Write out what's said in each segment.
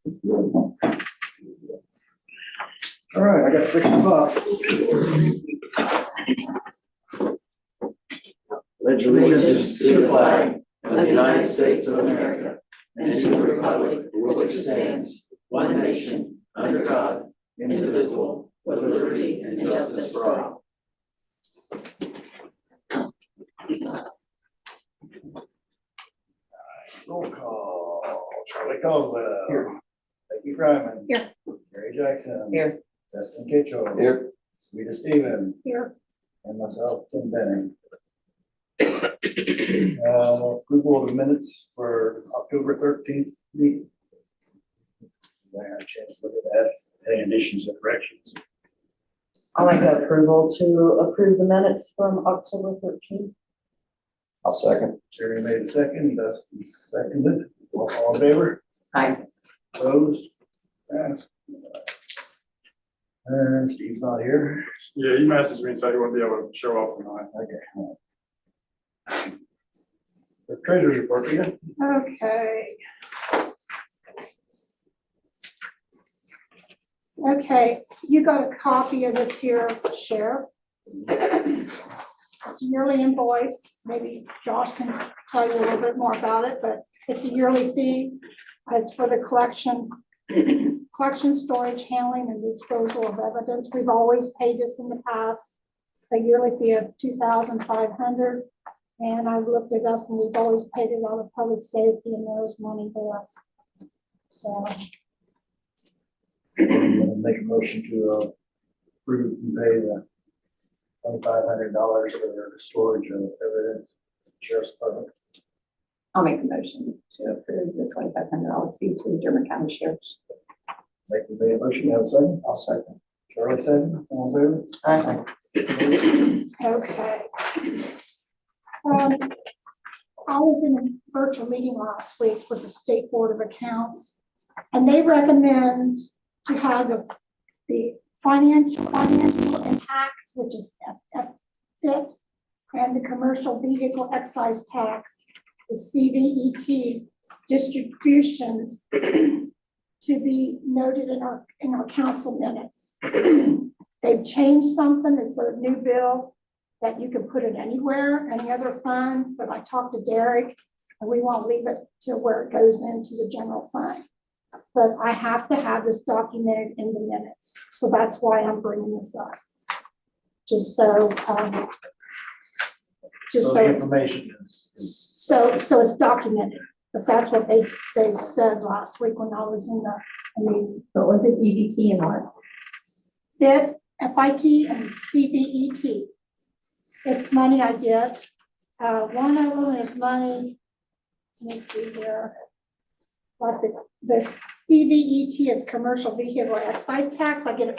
All right, I got 6 o'clock. Pledge Allegiance to the flag of the United States of America and to the republic for which it stands, one nation, under God, indivisible, with liberty and justice for all. Roll call. Charlie Caldwell. Here. Becky Fryman. Here. Gary Jackson. Here. Justin Kitchell. Here. Rita Stephen. Here. And myself, Tim Benning. Approval of the minutes for October 13th meeting. I had a chance to look at that. Any additions or corrections? I'll make the approval to approve the minutes from October 13th. I'll second. Jerry made a second, Dustin seconded. All in favor? Aye. Opposed? Passed. And Steve's not here. Yeah, he messaged me and said he wouldn't be able to show up tonight. Okay. The treasurer's report, Rita. Okay. Okay, you got a copy of this here, Sheriff. It's a yearly invoice. Maybe Josh can tell you a little bit more about it, but it's a yearly fee. It's for the collection, storage, handling, and disposal of evidence. We've always paid this in the past, a yearly fee of $2,500. And I looked it up, and we've always paid it out of public safety, and there's money there. So. I'm gonna make a motion to approve and pay the $2,500 for the storage of evidence. Sheriff's Department. I'll make the motion to approve the $2,500 fee to the German County Sheriff's. Like we made a motion, have a second? I'll second. Charlie second, all in favor? Aye. Okay. I was in a virtual meeting last week with the State Board of Accounts, and they recommend to have the financial and tax, which is FIT, and the commercial vehicle excise tax, the CVET distributions to be noted in our council minutes. They've changed something. It's a new bill that you can put it anywhere, any other fund, but I talked to Derek and we won't leave it to where it goes into the general fund. But I have to have this documented in the minutes. So that's why I'm bringing this up. Just so, The information is. so it's documented. But that's what they said last week when I was in the meeting. What was it, EBT and what? FIT, FIT, and CVET. It's money I get. One of them is money, let me see here. But the CVET is commercial vehicle excise tax. I get it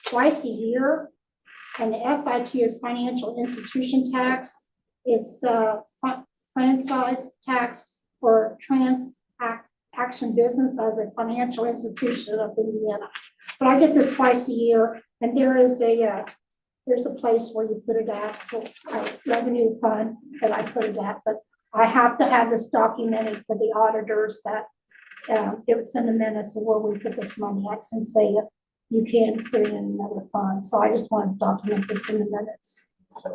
twice a year. And the FIT is financial institution tax. It's franchise tax for transaction business as a financial institution of Indiana. But I get this twice a year, and there's a place where you put it at, revenue fund that I put it at, but I have to have this documented for the auditors that it's in the minutes of where we put this money at, since say you can't put it in another fund. So I just want to document this in the minutes.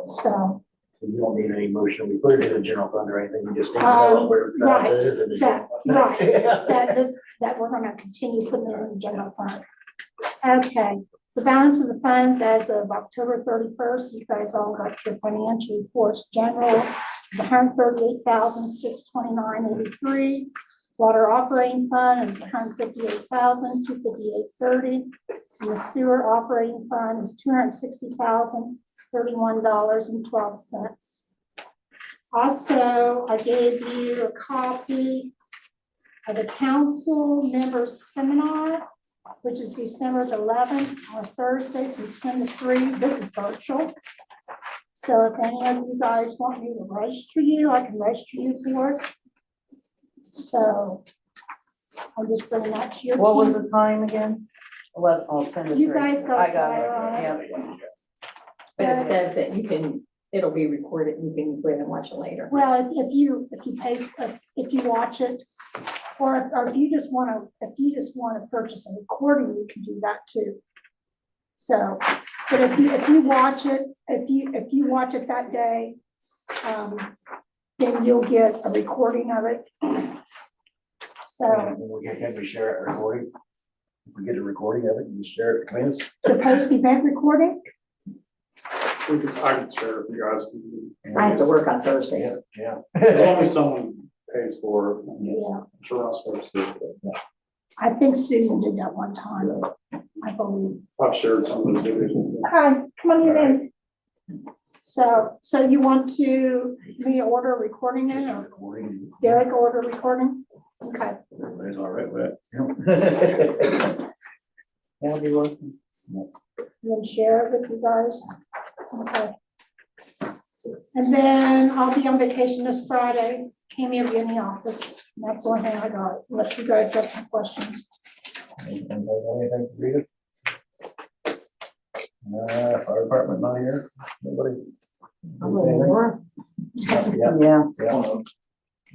So you don't need any motion. We put it in a general fund or anything. You just need to know where right, that is in the general fund. right, that we're going to continue putting it in the general fund. Okay. The balance of the funds as of October 31st, you guys all got your financial reports. General is $138,629.83. Water operating fund is $158,258.30. And the sewer operating fund is $260,031.12. Also, I gave you a copy of the council members seminar, which is December the 11th on Thursday from 10 to 3. This is virtual. So if any of you guys want me to register you, I can register you for it. So I'm just bringing that to your team. What was the time again? 10 to 3. You guys got I a got flyer it, on it. yeah. But it says that you can, it'll be recorded and you can go ahead and watch it later. Well, if you watch it, or if you just wanna purchase a recording, you can do that too. So, but if you watch it, if you watch it that day, then you'll get a recording of it. So Can we share a recording? If we get a recording of it, you share it with us? the post-event recording, I can share it with you guys. if you I have to work on Thursdays. Yeah. need. As long as someone pays for it, yeah, I'm sure I'm supposed to. but I think Susan did that one time, I believe. I've shared some of those videos. with you. Hi, come on in. So you want me to order a recording Just in, a or recording. Derek order a recording? Okay, Everybody's all right with it. That'll be working. then share it with you guys. Okay. And then I'll be on vacation this Friday. Cammy will be in the office. That's the only thing I got, unless you guys have some questions. Anything to read it? Fire department not here, nobody? Yeah, Yeah.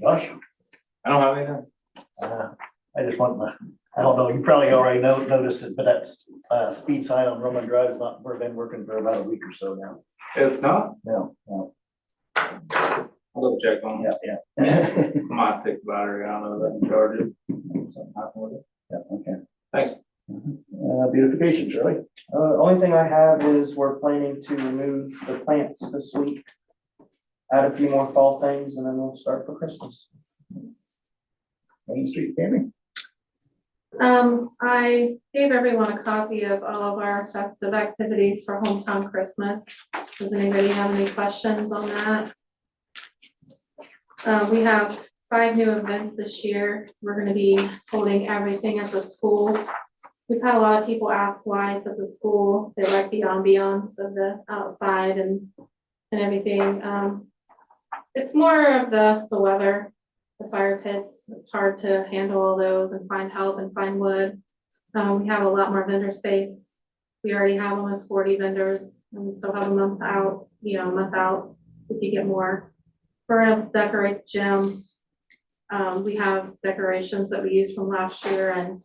Gosh, I don't have anything. I just want I don't know, you probably already noticed it, but that's, speed sign on Roman Drive has not been working for about a week or so now. It's not? No. I'll double check on it. Yeah. Might take the battery out of it and charge it. Something happened with it. Yeah, okay. Thanks. Beautification, Shirley. Only thing I have is we're planning to remove the plants this week. Add a few more fall things and then we'll start for Christmas. Main Street, Tammy. I gave everyone a copy of all of our festive activities for Hometown Christmas. Does anybody have any questions on that? We have 5 new events this year. We're gonna be holding everything at the school. We've had a lot of people ask why it's at the school. They like the ambiance of the outside and everything. It's more of the weather, the fire pits. It's hard to handle all those and find help and find wood. We have a lot more vendor space. We already have almost 40 vendors and we still have a month out, a month out. We could get more. We're gonna decorate the gym. We have decorations that we used from last year, and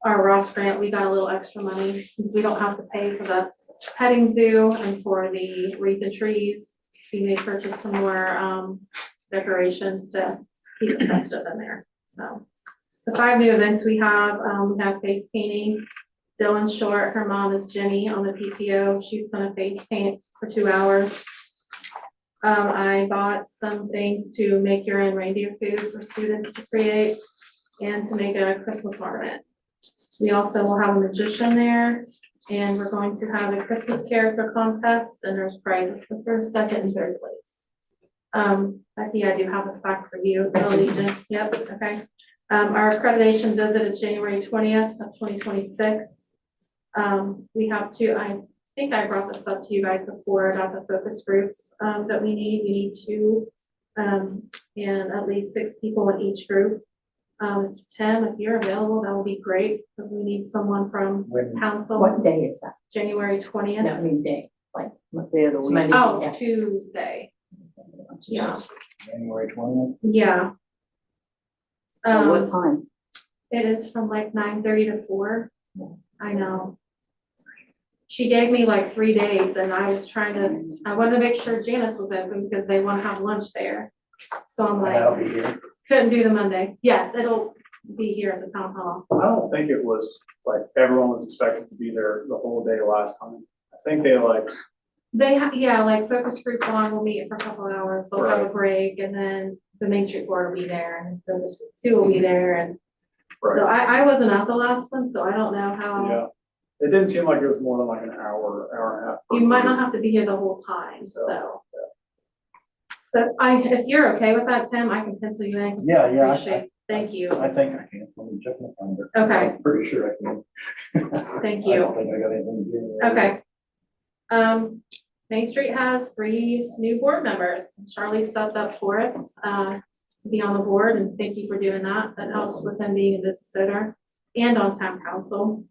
our Ross grant, we got a little extra money since we don't have to pay for the petting zoo and for the wreath and trees. We may purchase some more decorations to keep it festive in there. So the 5 new events we have face painting. Dylan Short, her mom is Jenny on the PTO. She's gonna face paint for 2 hours. I bought some things to make your own reindeer food for students to create and to make a Christmas ornament. We also will have a magician there, and we're going to have a Christmas character contest, and there's prizes for first, second, and third place. Becky, I do have a stack for you. Yep, okay. Our accreditation visit is January 20th of 2026. We have I think I brought this up to you guys before about the focus groups that we need. We need 2 and at least 6 people in each group. Tim, if you're available, that would be great, because we need someone from council. What day is that? January 20th. No, I mean day, like what day of the week? Oh, Yeah. Tuesday. Yeah. January 20th. Yeah. At what time? It is from like 9:30 to 4. I know. She gave me like 3 days, and I wanted to make sure Janice was open because they want to have lunch there. So I'm And that'll like, be here. couldn't do the Monday. Yes, it'll be here at the town hall. I don't think it was like everyone was expected to be there the whole day last time. I think they Like focus group 1 will meet for a couple of hours. They'll have a break, and then the Main Street Board will be there, and focus group 2 will be there. And so I wasn't at the last one, so I don't know how. Yeah. It didn't seem like it was more than like an hour and a half. You might not have to be here the whole time, so. But if you're okay with that, Tim, I can pencil you in. 'Cause I Yeah, appreciate- Thank you. I think I can. Let me check my calendar. Okay. I'm pretty sure I can. Thank I you. don't think I got anything to do. Okay. Main Street has 3 new board members. Charlie stepped up for us, to be on the board, and thank you for doing that. That helps with him being a business owner and on town council.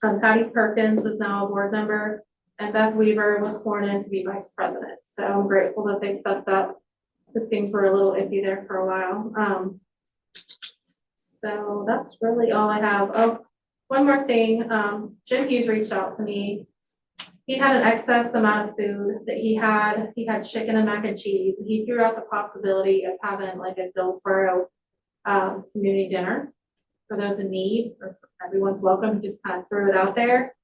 Patty Perkins is now a board member, and Beth Weaver was sworn in to be vice president. So I'm grateful that they stepped up. Because things were a little iffy there for a while. So that's really all I have. Oh, one more thing, Jim Hughes reached out to me. He had an excess amount of food that he had chicken and mac and cheese, and he threw out the possibility of having like a Dillsboro community dinner for those in need, or everyone's welcome. He just kind of threw it out there.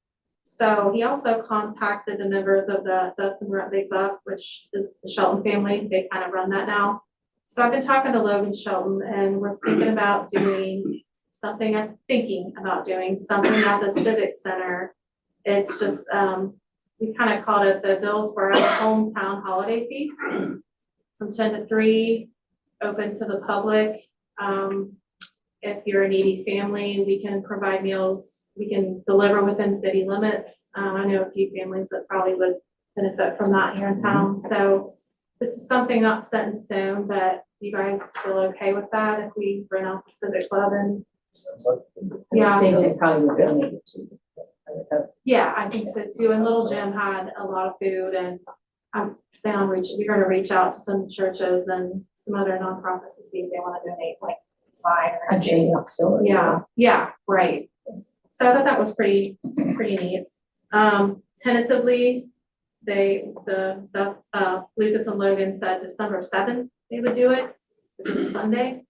So he also contacted the members of the Dustin Rut Big Buck, which is the Shelton family. They kind of run that now. So I've been talking to Logan Shelton, and we're thinking about doing something at the Civic Center. It's just, we kind of called it the Dillsboro Hometown Holiday Feast from 10 to 3, open to the public. If you're a needy family, we can provide meals. We can deliver within city limits. I know a few families that probably would benefit from that here in town. So this is something not set in stone, but you guys feel okay with that if we rent out the Civic Club and Sounds like. Yeah. I think they probably would donate it to. yeah, I think so too. And Little Jim had a lot of food, and I'm down we're gonna reach out to some churches and some other nonprofits to see if they want to donate like side or I'm sure you auxiliary. Yeah, right. So I thought that was pretty neat. Tentatively, Lucas and Logan said December 7th they would do it, which is a Sunday,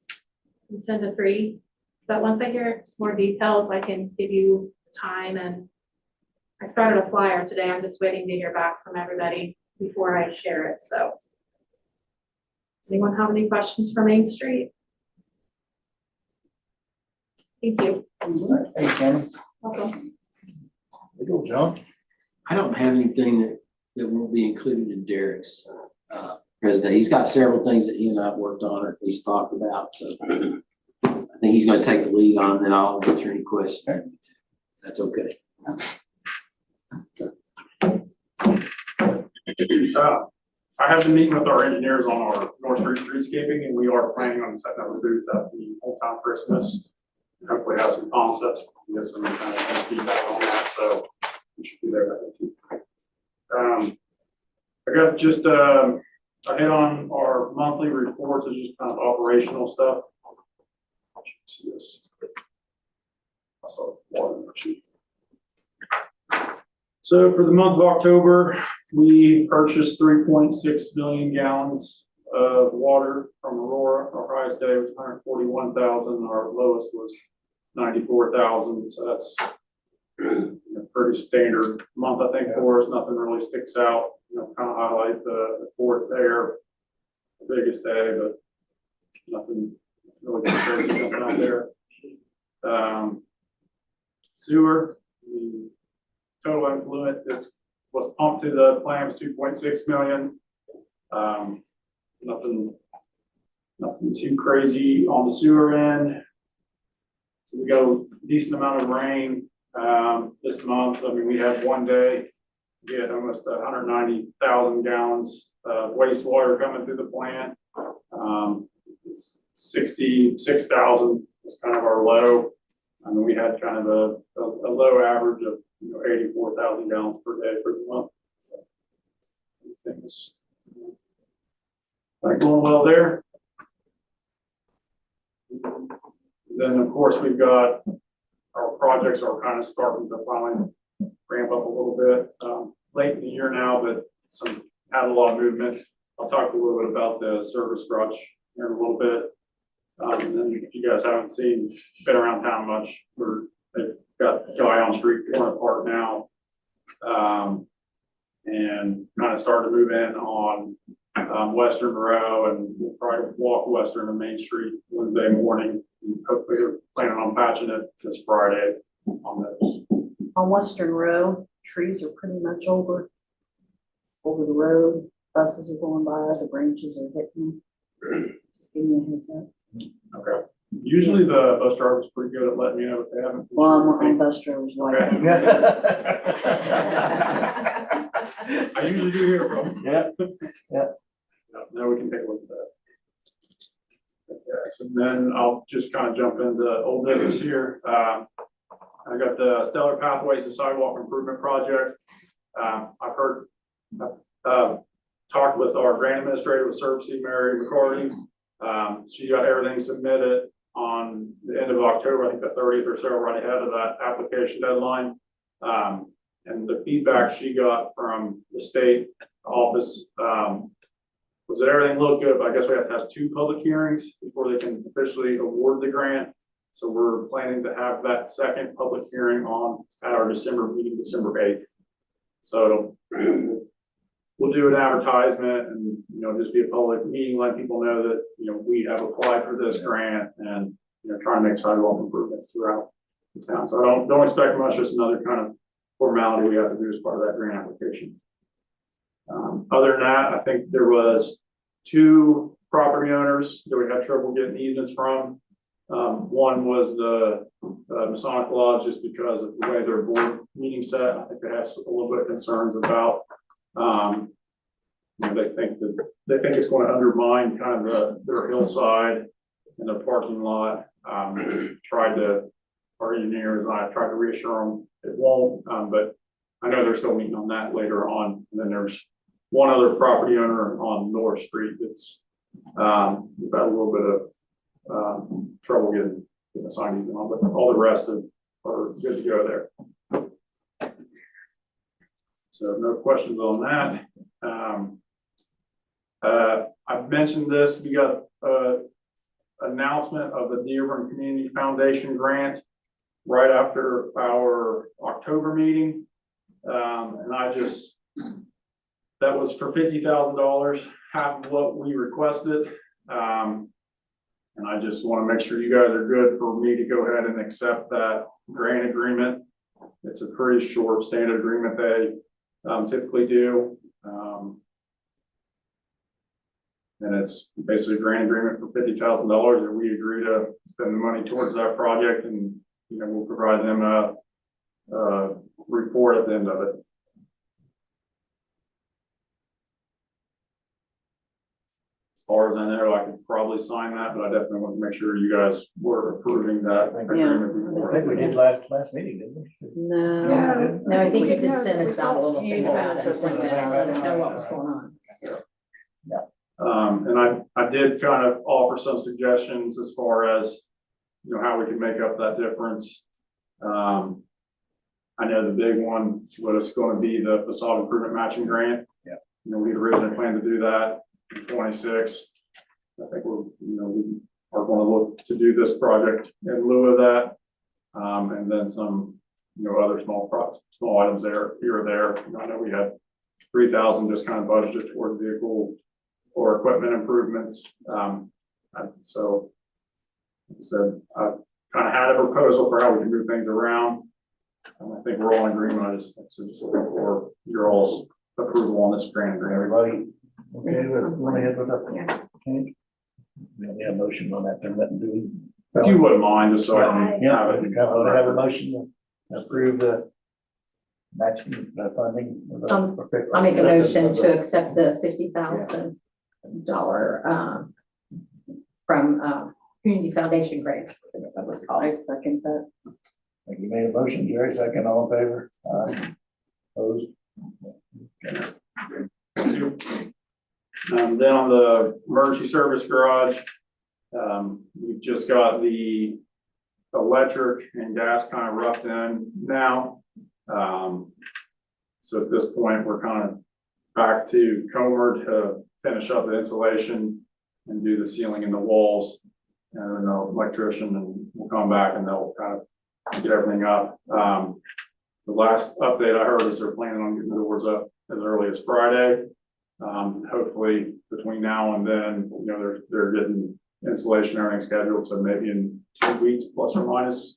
from 10 to 3. But once I hear more details, I can give you time. And I started a flyer today. I'm just waiting to hear back from everybody before I share it. So does anyone have any questions for Main Street? Thank you. Hey, Ken. Welcome. We go, John. I don't have anything that won't be included in Derek's presentation. He's got several things that he and I have worked on or at least talked about, so I think he's gonna take the lead on, and then I'll answer any questions. That's okay. I have been meeting with our engineers on our North Street streetscaping, and we are planning on setting up a booth at the Hometown Christmas. Hopefully have some concepts, get some kind of feedback on that, so we should be there. I got just, I hit on our monthly reports, it's just kind of operational stuff. See this. I saw water in the sheet. So for the month of October, we purchased 3.6 million gallons of water from Aurora. Our highest day was 141,000. Our lowest was 94,000. So that's a pretty standard month, I think, for us. Nothing really sticks out. Kind of highlight the fourth there, the biggest day, but nothing really crazy jumping out there. Sewer, the total influent that was pumped to the plant was 2.6 million. Nothing too crazy on the sewer end. So we got a decent amount of rain this month. I mean, we had one day, we had almost 190,000 gallons of wastewater coming through the plant. It's 66,000 was kind of our low. I mean, we had kind of a low average of 84,000 gallons per day for the month. So things going well there. Then of course we've got our projects are kind of starting to finally ramp up a little bit. Late in the year now, but had a lot of movement. I'll talk a little bit about the service garage here in a little bit. And then if you guys haven't been around town much, they've got Guy on Street corner park now. And kind of started to move in on Western Monroe, and we'll probably walk Western and Main Street Wednesday morning. And hopefully they're planning on patching it this Friday on those. On Western Road, trees are pretty much over the road. Buses are going by, the branches are hitting them. Just give me a heads up. Okay. Usually the bus driver's pretty good at letting me know if they haven't. Well, I'm on bus drivers' white. Okay. I usually do hear from them. Yeah. Now we can take a look at that. Okay, so then I'll just kind of jump into old business here. I got the Stellar Pathways, the sidewalk improvement project. I've heard talked with our grant administrator with Servicing, Mary McCarty. She got everything submitted on the end of October, I think the 30th or so, right ahead of that application deadline. And the feedback she got from the state office, was that everything looked good, but I guess we have to have 2 public hearings before they can officially award the grant. So we're planning to have that second public hearing at our December meeting, December 8th. So we'll do an advertisement and, just be a public meeting, let people know that, we have applied for this grant and, trying to make sidewalk improvements throughout the town. So I don't expect much, just another kind of formality we have to do as part of that grant application. Other than that, I think there was 2 property owners that we had trouble getting easements from. One was the Masonic Lodge, just because of the way their board meeting set. I think they have a little bit of concerns about, they think it's going to undermine kind of their hillside and their parking lot. Our engineers and I tried to reassure them it won't, but I know they're still meeting on that later on. And then there's one other property owner on North Street that's we've had a little bit of trouble getting the sign easement on, but all the rest are good to go there. So no questions on that. I've mentioned this, we got announcement of the Dearborn Community Foundation grant right after our October meeting. And that was for $50,000, half of what we requested. And I just want to make sure you guys are good for me to go ahead and accept that grant agreement. It's a pretty short standard agreement they typically do. And it's basically a grant agreement for $50,000 and we agree to spend the money towards that project, and we'll provide them a report at the end of it. As far as I know, I could probably sign that, but I definitely want to make sure you guys were approving that agreement before. I think we did last meeting, didn't we? No. No, I think you No, just sent us out a little You thing about sent it, us and something let us know about what it. was going on. And I did kind of offer some suggestions as far as, how we can make up that difference. I know the big one was going to be the facade improvement matching grant. Yeah. We originally planned to do that in 26. I think we are going to look to do this project in lieu of that. And then some, other small items there, here or there. I know we had 3,000 just kind of budgeted toward vehicle or equipment improvements. So like I said, I've kind of had a proposal for how we can move things around. I think we're all in agreement. I just looking for your all's approval on this grant agreement. Everybody okay with going ahead with that? Okay. We have a motion on that, then letting do. If you wouldn't mind, just so I can Yeah, have we it. have a motion to approve the matching, the funding. I make a motion to accept the $50,000 from Community Foundation grant, whatever that was called. I second that. Like you made a motion, Jerry, second, all in favor? Opposed? Okay. Thank you. Then on the emergency service garage, we've just got the electric and gas kind of roughed in now. So at this point, we're kind of back to Comer to finish up the insulation and do the ceiling and the walls. And then the electrician will come back and they'll kind of get everything up. The last update I heard is they're planning on getting the doors up as early as Friday. Hopefully between now and then, they're getting installation, everything scheduled. So maybe in 2 weeks, plus or minus,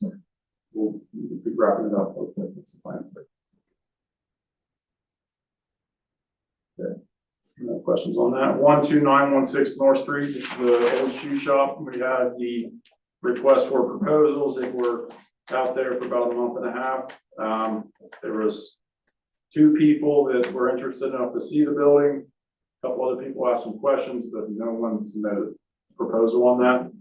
we'll be wrapping it up. Hopefully that's the plan. Okay. No questions on that. 12916 North Street is the old shoe shop. We had the request for proposals that were out there for about a month and a half. There was 2 people that were interested enough to see the building. A couple other people asked some questions, but no one submitted a proposal on that.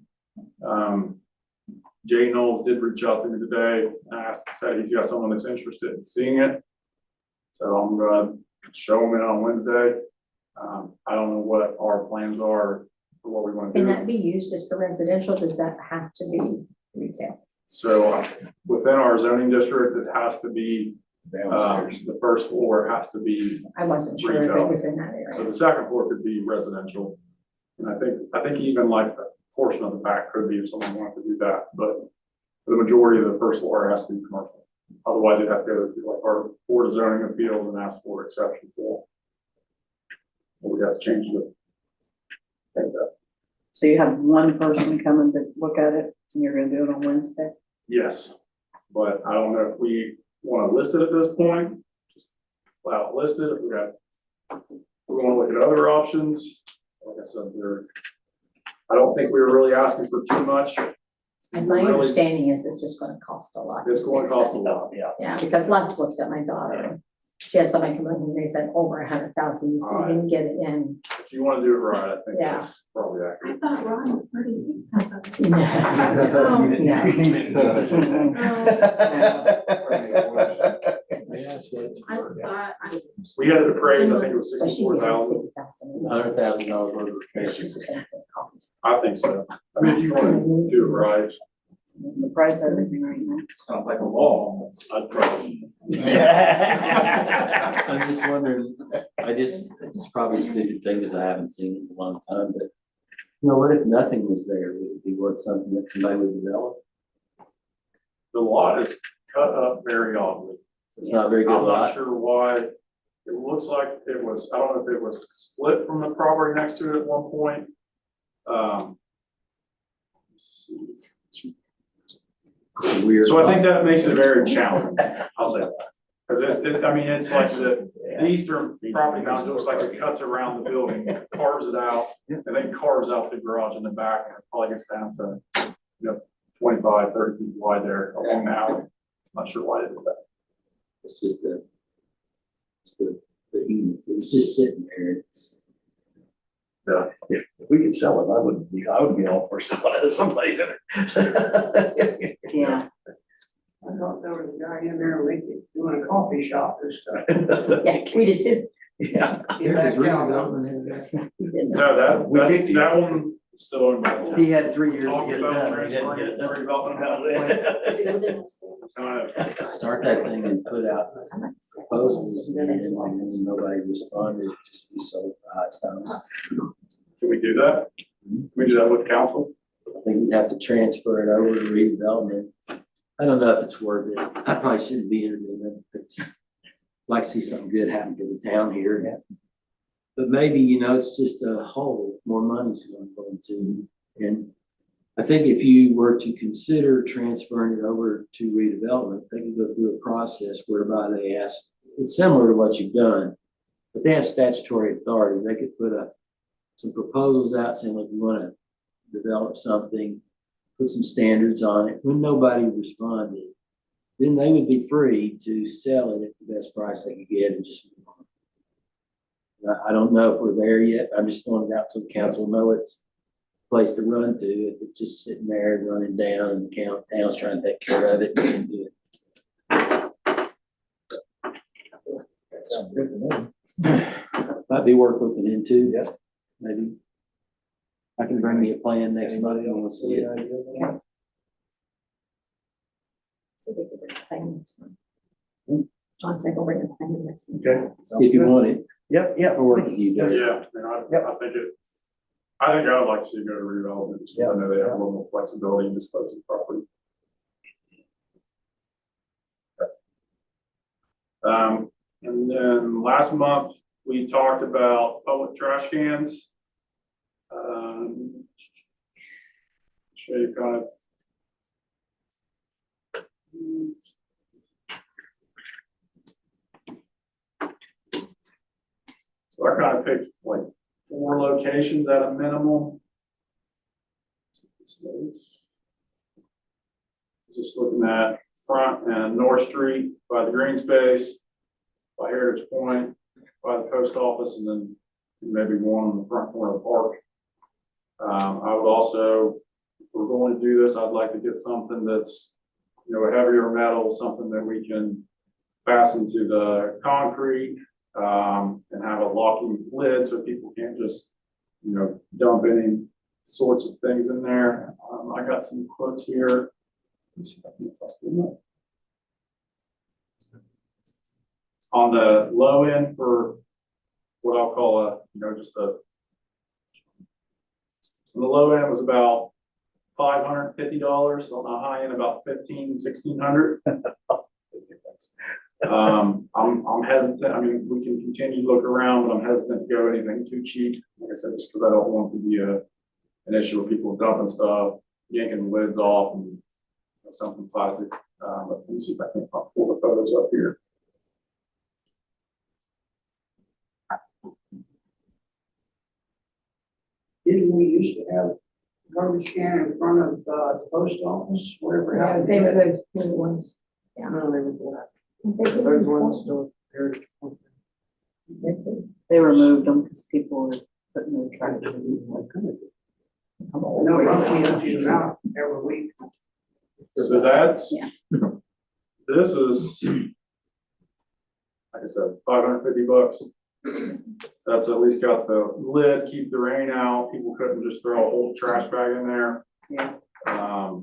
Jay Knowles did reach out to me today and said he's got someone that's interested in seeing it. So I'm going to show him it on Wednesday. I don't know what our plans are for what we want to Can do. that be used just for residential? Does that have to be retail? So within our zoning district, it has to be, Downstairs. the first floor has to be, I wasn't sure if it was in that so area. the second floor could be residential. And I think even like a portion of the back could be if someone wanted to do that, but the majority of the first floor has to be commercial. Otherwise, you'd have to go to like our board of zoning appeals and ask for exception for. We have to change the. So you have one person coming to look at it, and you're gonna do it on Wednesday? Yes, but I don't know if we want to list it at this point. Just flat out list it. If we want to look at other options. Like I said, I don't think we were really asking for too much. And my Really, understanding is it's just gonna cost a lot. it's going to cost a lot. Yeah, because Les looked at my daughter. She had somebody come in and they said over 100,000 just to even get it in. If you want to do it right, I think Yeah. that's probably accurate. I thought Ron already did stuff. No. I just thought, We had it appraised, I think it was So she'd be $64,000. $150,000. $100,000 worth She's just gonna put copies. I think so. I mean, if you want to do it right, The price of everything right now. sounds like a law. I'd probably. I'm just wondering, it's probably a stupid thing because I haven't seen it in a long time, but you know, what if nothing was there? Would it be worth something that somebody would develop? The lot is cut up very oddly. It's not a very good I'm not lot. sure why. It looks like it was, I don't know if it was split from the property next to it at one point. Let's see. It's weird. So I think that makes it very challenging, I'll say that. Cause I mean, it's like the eastern property boundary looks like it cuts around the building, carves it out, and then carves out the garage in the back, and it probably gets down to, 25, 30 feet wide there along the alley. Not sure why they did that. It's just the heat. It's just sitting there. It's, If we could sell it, I would be all for someplace in it. Yeah. I thought there was a guy in there doing a coffee shop and stuff. Yeah, we did too. Yeah. He backed out. We did. No, We kicked that him. one is still owned by the town. He had 3 years to Talking get it about done, he didn't get it done. redevelopment. start that thing and put out proposals, and then nobody responded. Just be so times. Can we do that? Can we do that with council? I think you'd have to transfer it over to redevelopment. I don't know if it's worth it. I probably shouldn't be interviewing, but I'd like to see something good happen for the town here. But maybe, it's just a hole, more money's going to go into. And I think if you were to consider transferring it over to redevelopment, they could go through a process whereby they ask, it's similar to what you've done, but they have statutory authority. They could put some proposals out saying, look, we want to develop something, put some standards on it. When nobody responded, then they would be free to sell it at the best price they could get and just move on. I don't know if we're there yet. I'm just throwing it out so the council know it's a place to run to. If it's just sitting there and running down and the town's trying to take care of it, we can do it. That sounds good to me. Might be worth looking into. Yeah. Maybe. I can bring me a plan next month and we'll see it. So we could bring a plan next month. John said we'll bring a plan next month. Okay. If you want it, Yep, I'll work with you guys. Yeah, I think I would like to go to redevelopment, just because I know they have a little more flexibility in disposing of property. And then last month, we talked about public trash cans. Show you kind of. So I kind of picked like 4 locations at a minimum. Just looking at Front and North Street by the green space, by Heritage Point, by the post office, and then maybe one on the front corner of the park. I would also, if we're going to do this, I'd like to get something that's, a heavier metal, something that we can fasten to the concrete. and have a locking lid so people can't just, dump any sorts of things in there. I got some quotes here. Let me see if I can talk to them up. On the low end for what I'll call on the low end was about $550, on the high end about $1,600. I'm hesitant. I mean, we can continue to look around, but I'm hesitant to go anything too cheap. Like I said, just because I don't want it to be an issue where people dumping stuff, yanking the lids off, and something plastic. But let me see if I can pull the photos up here. Didn't we used to have garbage can in front of the post office, whatever Yeah, happened? they were those new ones. No, they were black. They There's were one still. They removed them because people were putting their trash in. No, roughly empties them out every week. So that's, Yeah. this is, like I said, $550. That's at least got the lid, keep the rain out. People couldn't just throw a whole trash bag in there. Yeah. I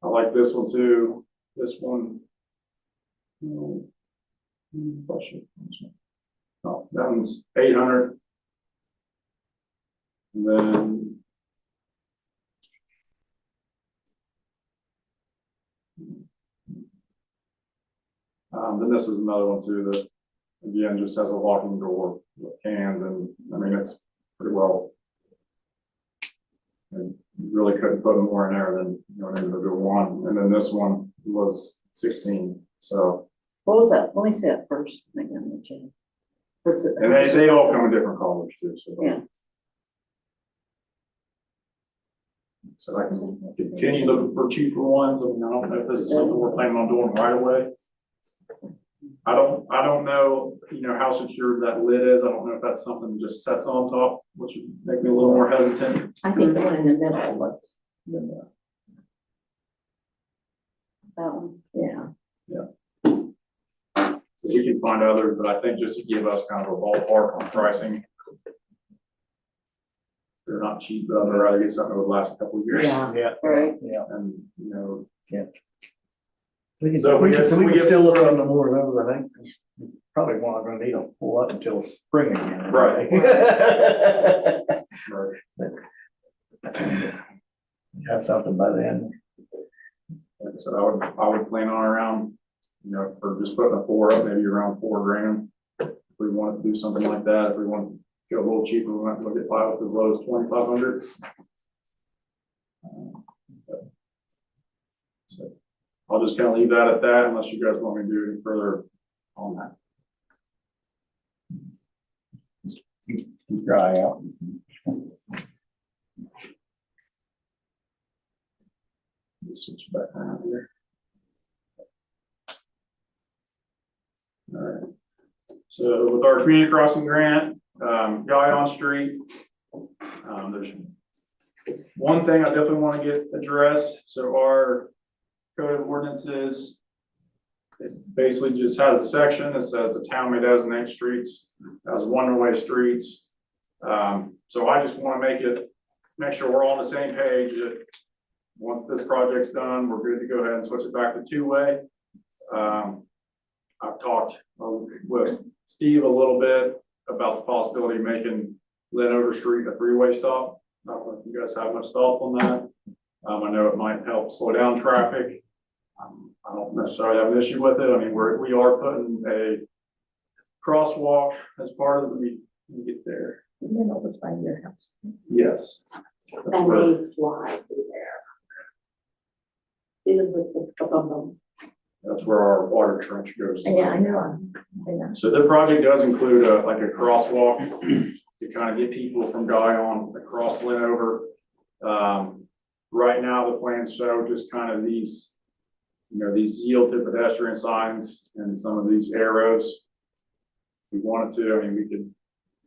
like this one too. This one. No, that one's $800. And then. Then this is another one too that, again, just has a locking door with cans, and I mean, it's pretty well. And you really couldn't put more in there than, an individual one. And then this one was 16, so. What was that? Let me see that first. What's it? And they all come in different colors too, so. Yeah. So I can continue looking for cheaper ones. I mean, I don't know if this is something we're planning on doing right away. I don't know, how secure that lid is. I don't know if that's something that just sets on top, which would make me a little more hesitant. I think the one in the middle looked, That one. yeah. So we can find others, but I think just to give us kind of a ballpark on pricing. They're not cheap, but I'd rather get something that would last a couple of years. Yeah. Right. Yeah. And, We can, So we we can, get- we we can get- still look on the more of those, I think, 'cause we probably not gonna need them pull up until spring again. Right. Have something by then. like I said, I would plan on around, for just putting a 4 up, maybe around $4,000. If we wanted to do something like that, if we want to go a little cheaper, we might look at pilots as low as 2,500. So I'll just kind of leave that at that unless you guys want me to do any further on that. Keep your eye out. Let's switch back around here. All right. So with our community crossing grant, Guy on Street, there's one thing I definitely want to get addressed. So our code of ordinances, it basically just has a section that says the town may designate streets as one-way streets. So I just want to make sure we're all on the same page. That once this project's done, we're good to go ahead and switch it back to 2-way. I've talked with Steve a little bit about the possibility of making Linover Street a 3-way stop. I don't know if you guys have much thoughts on that. I know it might help slow down traffic. I don't necessarily have an issue with it. I mean, we are putting a crosswalk as part of the, let me get there. And then over by your house. Yes. And they fly through there. Even with the That's where our water trench goes. through. Yeah, I know. So the project does include like a crosswalk to kind of get people from Guyon across Linover. Right now, the plans show just kind of these, these yield to pedestrian signs and some of these arrows. If we wanted to, I mean, we could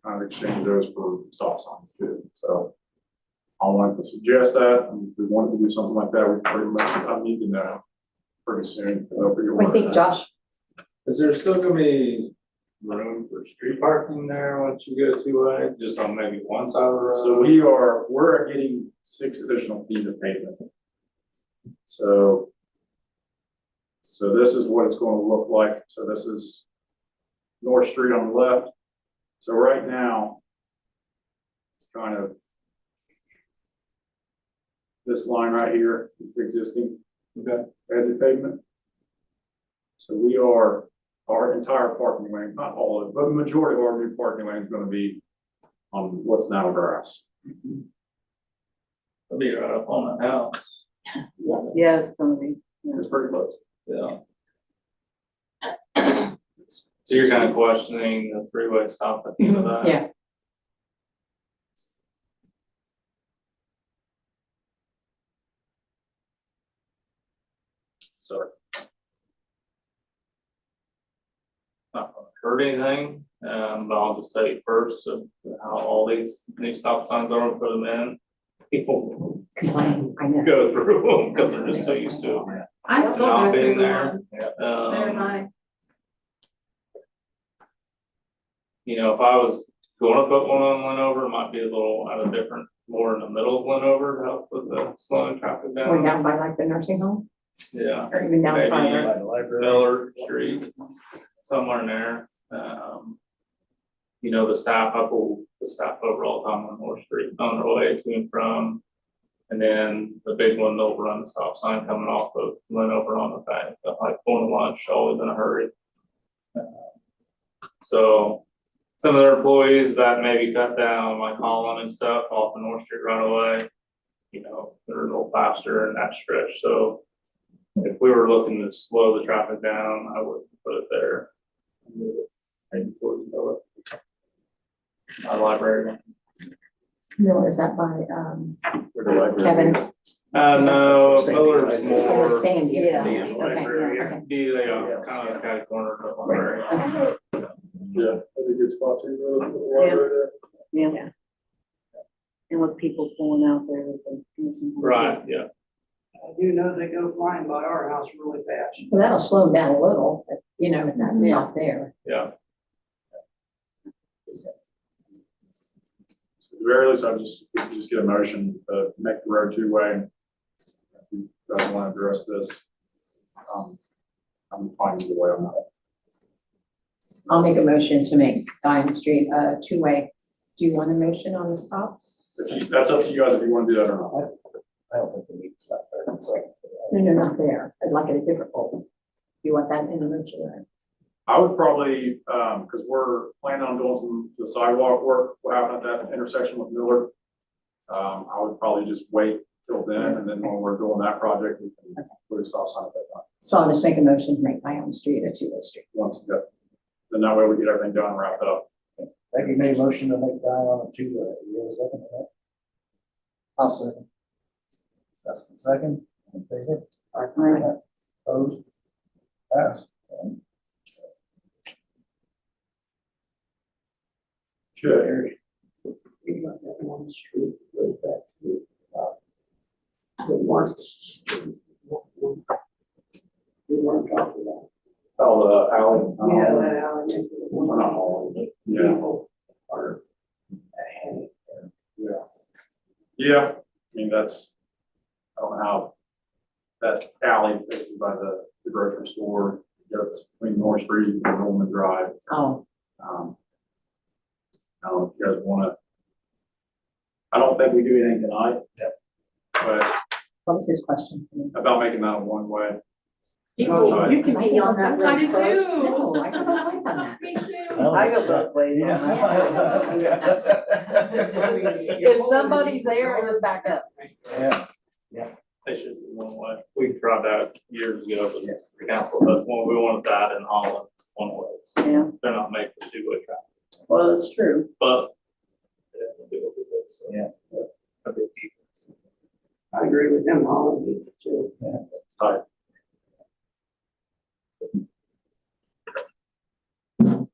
kind of exchange those for stop signs too. So I wanted to suggest that, and if we wanted to do something like that, we pretty much, I need to know pretty soon. We think Josh, Is there still gonna be room for street parking there once you go two-way, just on maybe one side of the road? So we're getting 6 additional feet of pavement. So this is what it's going to look like. So this is North Street on the left. So right now, it's kind of this line right here is the existing edge of pavement. So our entire parking lane, not all of it, but the majority of our new parking lane is going to be on what's now grass. It'll be right up on the house, Yeah, it's gonna be. It's pretty close. yeah. So you're kind of questioning the freeway stop at the end of that? Yeah, So Not gonna hurt anything, but I'll just tell you first of how all these new stop signs are, and put them in. People complain, I know. go through them because they're just so used to it. I still Not go being through the there. one, very high. You know, if I was gonna put one on Linover, it might be a little at a different, more in the middle of Linover to help with the slowing traffic Or down. down by like the nursing home, Yeah, or even down Maybe. farther. By the library. Miller Street, somewhere in there. You know, the staff over all the time on North Street on their way to and from. And then the big one, they'll run the stop sign coming off of Linover on the back, like going to lunch, always in a hurry. So some of their employees that maybe cut down like Holland and stuff off the North Street right away, you know, they're a little faster in that stretch. So if we were looking to slow the traffic down, I would put it there. Maybe towards the our library. Miller, is that by, where the library Kevin? is. No, Sandy Miller's Rice. So more, it's Sandy. Yeah. Okay, okay. they are kind of cat corner of the library. Okay. Yeah, that's a good spot too. The library there. Yeah. And with people pulling out there with the. Right, yeah. I do know they go flying by our house really fast. Well, that'll slow them down a little, but, you know, if that's not there. Yeah, So at the very least, if you just get a motion to make the road two-way. If you guys want to address this, I'm fine either way on that. I'll make a motion to make Diamond Street a two-way. Do you want a motion on the stops? That's up to you guys if you want to do that or not. I don't think we need to stop there. So, No, not there. I'd like it at different poles. You want that in the motion, right? I would probably, because we're planning on doing the sidewalk work, what happened at that intersection with Miller. I would probably just wait till then, and then when we're doing that project, we can put a stop sign at that time. So I'll just make a motion to make Diamond Street a two-way street. Once, then that way we get everything done and wrapped up. Becky made a motion to make Dial on a two-way. You have a second on that? I'll second. That's the second. In favor? Aye. Opposed? Passed. Okay. On the street, goes back to, the marks. We weren't talking about. Oh, the alley. Yeah, that alley into the We're not all, yeah, people are ahead. yeah. Yeah, I mean, I don't know how that alley faces by the grocery store, it's between North Street and Roman Drive. Oh, I don't know if you guys wanna, I don't think we do anything tonight. Yeah. But what was his question? about making that a one-way. People, you can be on that I road do first. too. No, I can go twice on that. Me too. I go both ways on that. If somebody's there, I just back up. Yeah, they should be one way. We tried that years ago, but the council does one, we wanted that in Holland, one way. So Yeah. they're not made for two-way traffic, Well, it's true. but. Yeah, they'll be able to do it, so. Yeah. A big difference. I agree with them, Holland needs it too. It's tight. All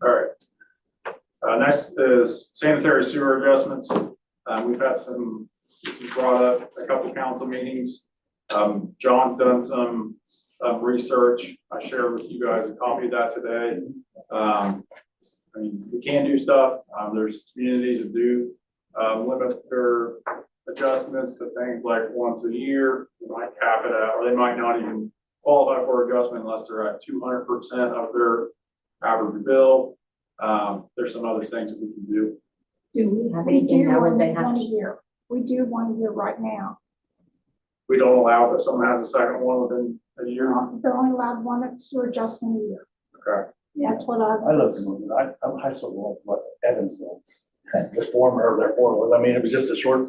right. Next is sanitary sewer adjustments. We've had this was brought up a couple council meetings. John's done some research. I shared with you guys a copy of that today. I mean, we can do stuff. There's communities that do limit their adjustments to things like once a year. They might cap it out, or they might not even qualify for adjustment unless they're at 200% of their average bill. There's some other things that we can do. Do we have We anything do now where one they have one to? year. We do 1 year right now. We don't allow that someone has a second one within a year. They're only allowed one sewer adjustment a year. Okay. That's what I. I looked and I sort of like what Evansville has, the former of their portal. I mean, it was just a short,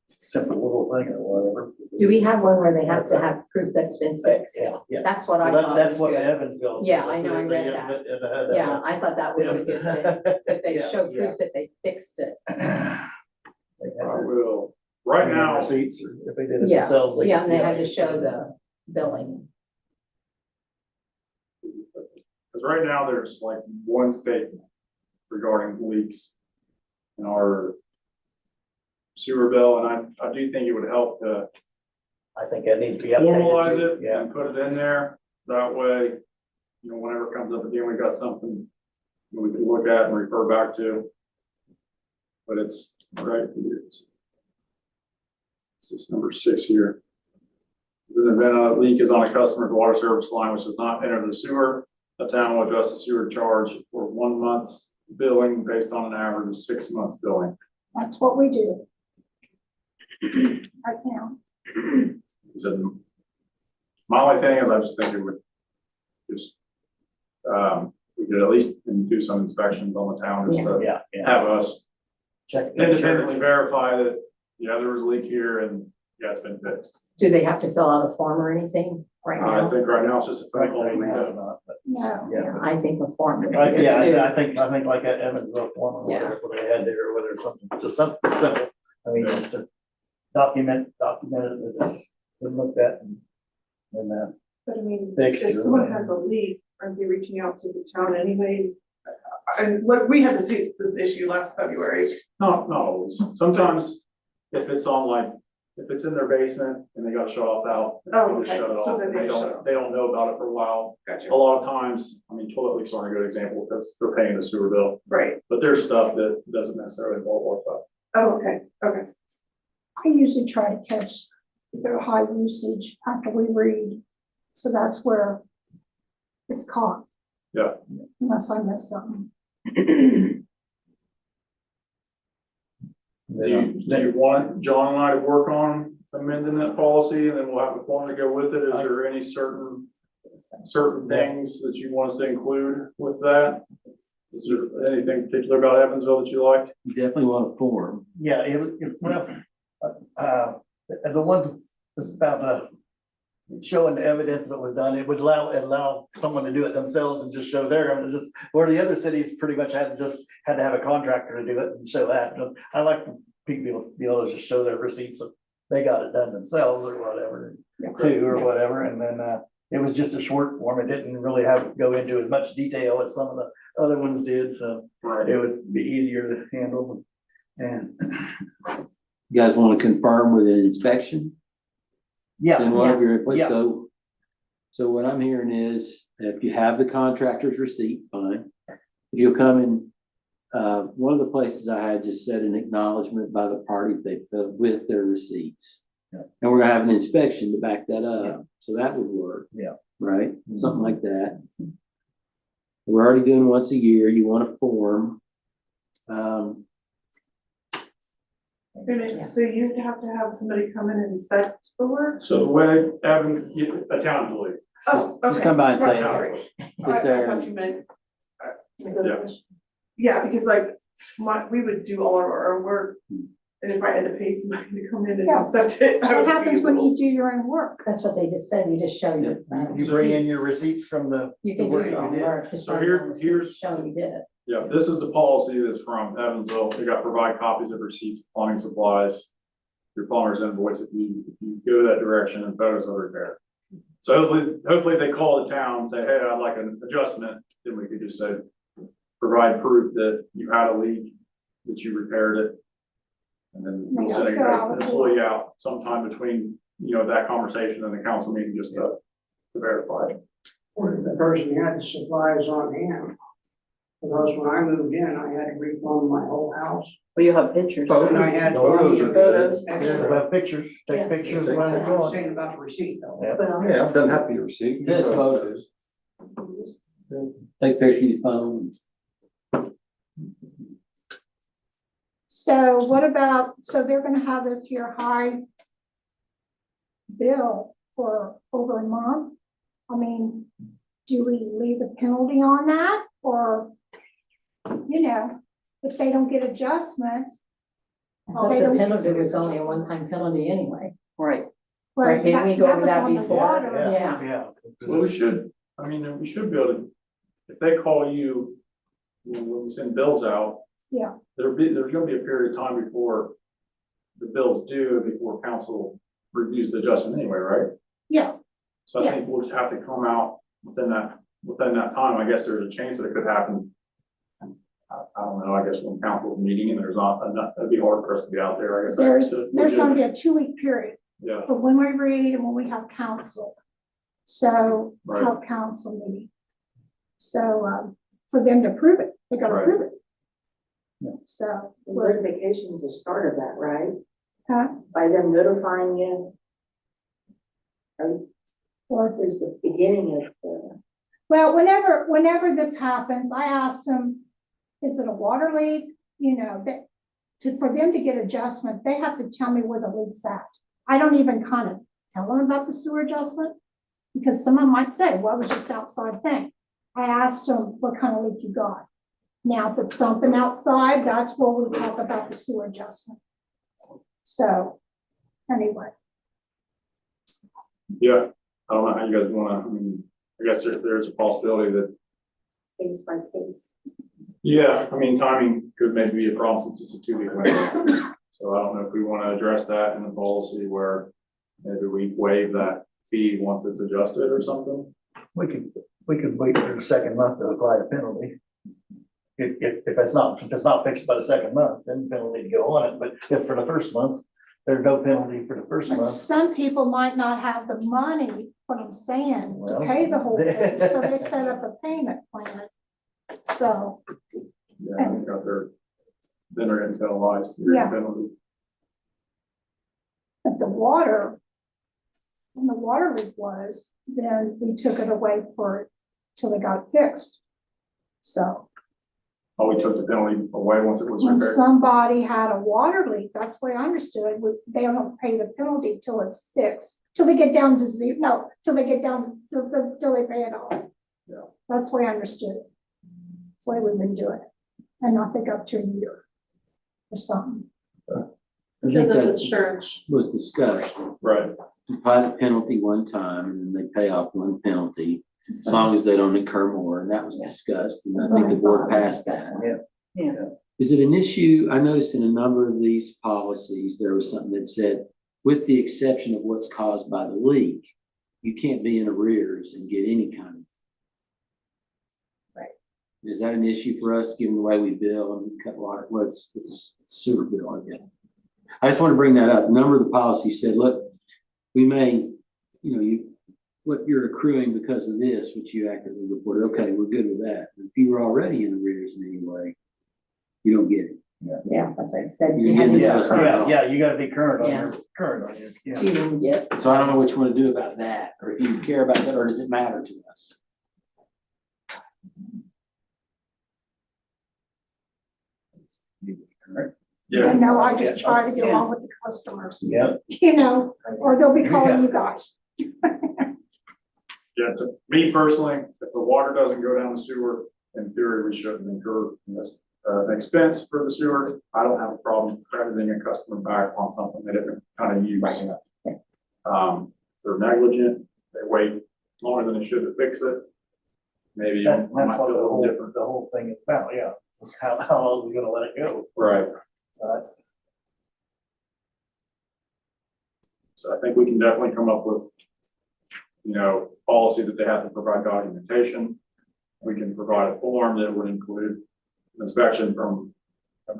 simple little thing or whatever. Do we have one where they have to have proof that's been fixed? Yeah. That's what I Well, thought that's was what good. Evansville. Yeah, I know, I read that. Yeah, I thought that was a good thing, that they Yeah, show yeah. proof that they fixed it. They had I to- will. Right now, Receipts, or if they did it Yeah, themselves. yeah, and they had to show the billing. because right now there's like one statement regarding leaks in our sewer bill, and I do think it would help to I think that needs to be updated. formalize too. it Yeah. and put it in there. That way, you know, whenever it comes up again, we got something that we can look at and refer back to. But it's right here. It's this number 6 here. In the event a leak is on a customer's water service line which does not enter the sewer, the town will adjust the sewer charge for 1 month's billing based on an average of 6 months billing. That's what we do. Right now. So my only thing is I just think it would just, we could at least do some inspections on the town just to Yeah, yeah. have us Check. independently verify that, yeah, there was a leak here and yeah, it's been fixed. Do they have to fill out a form or anything right I now? think right now it's just a phone call. Right we now, have. not, but No. yeah. Yeah, I think a form would be But good yeah, too. I think like at Evansville form or Yeah. whatever they had there, or whether it's something, just something simple. I mean, just to document it, that it's been looked at and But I mean, fixed. if or someone whatever. has a leak, aren't they reaching out to the town anyway? And what, we had this issue last February. Not always. Sometimes if it's on like, if it's in their basement and they got a shut off valve, Oh, they just okay. shut it So off. then they shut off. They don't know about it for a while. Gotcha. A lot of times, I mean, toilet leaks aren't a good example because they're paying the sewer bill, Right. but there's stuff that doesn't necessarily involve our stuff. Oh, okay, okay. I usually try to catch their high usage after we read. So that's where it's caught. Yeah. Unless I miss something. Do you want John and I to work on amending that policy and then we'll have a form to go with it? Is there any certain things that you want us to include with that? Is there anything particular about Evansville that you liked? You definitely want a form. Yeah, well, the one was about, showing the evidence that was done. It would allow someone to do it themselves and just show their, I mean, just, where the other cities pretty much had to have a contractor to do it and show that. But I like people to be able to just show their receipts that they got it done themselves or whatever, too, or whatever, and then, it was just a short form. It didn't really go into as much detail as some of the other ones did, so Right. it would be easier to handle. And, You guys want to confirm with an inspection? yeah, Send one of your inputs. Yeah. So what I'm hearing is, if you have the contractor's receipt, fine. If you'll come in, one of the places I had just said an acknowledgement by the party they filled with their receipts. Yeah. And we're gonna have an inspection to back that Yeah. up, so that would work. Yeah. Right, something like that. We're already doing once a year, you want a form. So you'd have to have somebody come in and inspect the work? So the way a town employee. Oh, Just okay. come by and say, Right, sorry. it's I there. thought you meant. Yeah. Yeah, because like, we would do all of our own work, and if I had to pay somebody to come in and Yeah. inspect it, I What would be happens a when little. you do your own work? That's what they just said, you just show your. you bring in your receipts from the You can do work your you own did. work, just So show your receipt, here's- show you did it. Yeah, this is the policy that's from Evansville. They got provide copies of receipts, plumbing supplies, your plumber's invoice if you go that direction, and photos of repair. So hopefully if they call the town and say, hey, I'd like an adjustment, then we could just say, provide proof that you had a leak, that you repaired it. And then we'll send an employee out sometime between, that conversation and the council meeting, just to to verify it. Or if the person had the supplies on hand. Because when I moved in, I had to refund my whole house. Well, you have pictures. And I had Photos are good. Photos. We'll have pictures, Yeah. take pictures Take when That's it's what I'm on. saying about the receipt though. Yeah. But on Yeah, it this- doesn't have to be a receipt. Just photos. Take pictures of your phone. So what about, so they're gonna have this here high bill for over a month? I mean, do we leave a penalty on that, or, you know, if they don't get adjustment? I thought They the don't- penalty was only a one-time penalty anyway. Right. well, Right, didn't we that- go that over was that on the before? water. Yeah. Well, we should, I mean, we should be able to, if they call you, when we send bills out. Yeah. There's gonna be a period of time before the bill's due, before council reviews the adjustment anyway, right? Yeah, So I Yeah. think we'll just have to come out within that time. I guess there's a chance that it could happen. I don't know, I guess when council's meeting and there's not enough, that'd be hard for us to be out there, I guess. there's gonna be a 2-week period Yeah, for when we read and when we have council. So, Right. have council meeting. So, for them to prove it, they gotta Right. prove it. Yeah. So, The we're, notification's the start of that, right? huh? By them notifying you. Or- Is the beginning of the. Well, whenever this happens, I asked them, is it a water leak? You know, for them to get adjustment, they have to tell me where the leak's at. I don't even kind of tell them about the sewer adjustment, because someone might say, well, it was just outside thing. I asked them what kind of leak you got. Now, if it's something outside, that's where we talk about the sewer adjustment. So, anyway, yeah, I don't know how you guys wanna, I mean, I guess there's a possibility that, Case by case. yeah, I mean, timing could maybe be a problem since it's a 2-week window. So I don't know if we wanna address that in the policy where maybe we waive that fee once it's adjusted or something. We could wait for the second month to apply the penalty. If it's not fixed by the second month, then penalty to go on it, but if for the first month, there's no penalty for the first but month. some people might not have the money, what I'm saying, to Well, pay the whole thing, so they set up a payment plan. So, Yeah, they got their, then they're getting penalized through the Yeah. penalty. but the water, when the water leak was, then we took it away for it till they got it fixed. So, Oh, we took the penalty away once it was when repaired. somebody had a water leak, that's the way I understood, they don't pay the penalty till it's fixed, till they get down to zero, no, till they get down, till they pay it off. Yeah. That's the way I understood it. That's the way we've been doing it, and I think up to a year or something. I Because think of the that church. was discussed. Right, Apply the penalty one time and then they pay off one penalty, as long as they don't incur more, and that was discussed, and I think the board passed that. Yeah. Is it an issue? I noticed in a number of these policies, there was something that said, with the exception of what's caused by the leak, you can't be in arrears and get any kind of. Right. Is that an issue for us, given the way we bill and we cut water, well, it's a sewer bill, I guess. I just want to bring that up. A number of the policies said, look, we may, what you're accruing because of this, which you accurately reported, okay, we're good with that. But if you were already in arrears in any way, you don't get it. Yeah, that's what I said. You're You had to getting be Yeah, those current. yeah, you gotta be current on Yeah. your, yeah. You didn't get, So I don't know what you want to do about that, or if you care about that, or does it matter to us? yeah. No, I just try to get along with the customers, Yep. or they'll be calling you guys. Yeah, to me personally, if the water doesn't go down the sewer, in theory, we shouldn't incur this, an expense for the sewer. I don't have a problem crediting a customer back on something they didn't kind of use. They're negligent, they wait longer than they should to fix it. Maybe I That's might what feel a little different. the whole thing is about, yeah. How long are we gonna let it go? Right, So that's, so I think we can definitely come up with, policy that they have to provide documentation. We can provide a form that would include inspection from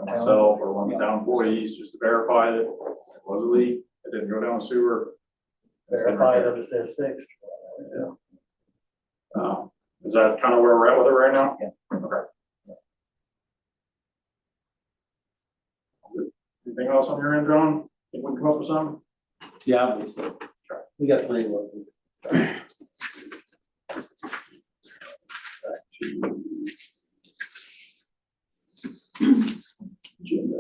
myself or one of the town employees, just to verify that it was a leak, it didn't go down the sewer. verify that it says fixed. Is that kind of where we're at with it right now? Yeah. Okay. Anything else on your end, John? Think we can come up with something? Yeah, I believe so. We got plenty of work. Back to agenda.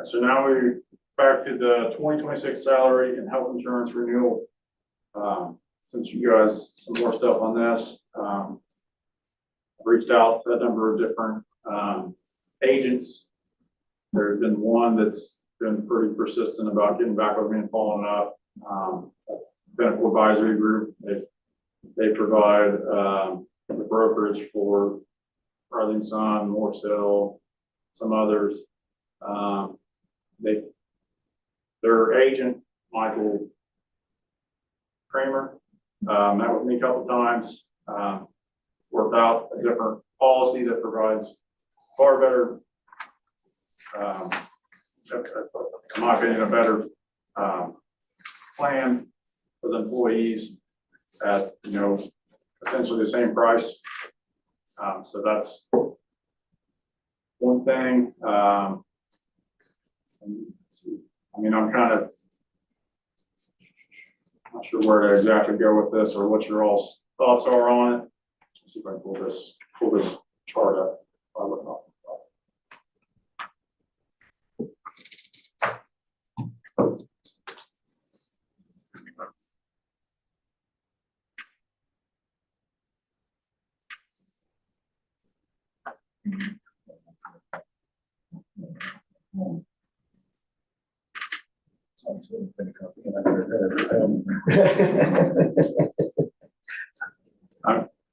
So now we're back to the 2026 salary and health insurance renewal. Since you guys, some more stuff on this, I've reached out to a number of different agents. There's been one that's been pretty persistent about getting back with me and following up. Benefit Advisory Group, they provide the brokerage for Arlington, Morrisville, some others. Their agent, Michael Kramer, met with me a couple times, worked out a different policy that provides far better, in my opinion, a better plan for the employees at, essentially the same price. So that's one thing. I'm kind of not sure where to exactly go with this or what your all's thoughts are on it. Let's see if I can pull this chart up.